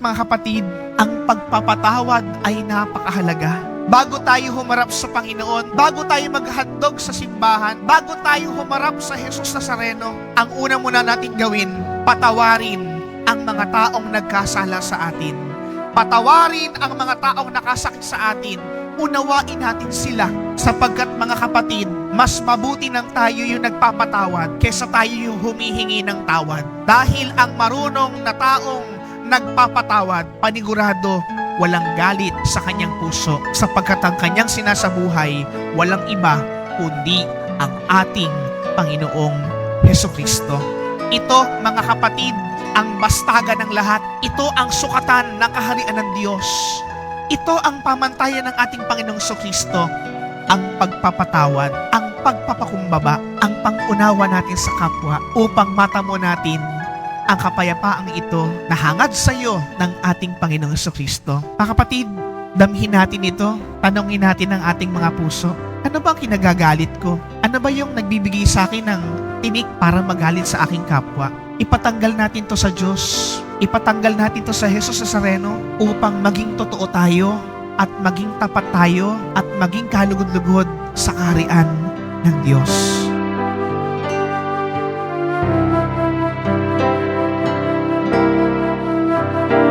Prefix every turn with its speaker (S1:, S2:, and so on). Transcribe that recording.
S1: Mga kapatid, ang pagpapatawad ay napakahalaga. Bago tayo humarap sa Panginoon, bago tayo maghandog sa simbahan, bago tayo humarap sa Jesus Nazareno, ang una muna natin gawin, patawarin ang mga taong nagkasala sa atin. Patawarin ang mga taong nakasakit sa atin. Unawain natin sila, sapagkat mga kapatid, mas mabuti nang tayo yung nagpapatawad kesa tayo yung humihingi ng tawad. Dahil ang marunong na taong nagpapatawad, panigurado, walang galit sa kanyang puso, sapagkat ang kanyang sinasabuhay, walang iba kundi ang ating Panginoong Hesukristo. Ito, mga kapatid, ang bastagan ng lahat. Ito ang sukatan ng kaharian ng Diyos. Ito ang pamantayan ng ating Panginoong Hesukristo, ang pagpapatawad, ang pagpapakumbaba, ang pangunawa natin sa kapwa upang matamo natin ang kapayapaang ito na hangad sa iyo ng ating Panginoong Hesukristo. Mga kapatid, damhin natin ito, tanongin natin ang ating mga puso. Ano ba ang kinagagalit ko? Ano ba yung nagbibigay sa akin ng tinik para magalit sa aking kapwa? Ipatanggal natin to sa Diyos. Ipatanggal natin to sa Jesus Nazareno upang maging totoo tayo at maging tapat tayo at maging kalugod-lugod sa kaharian ng Diyos.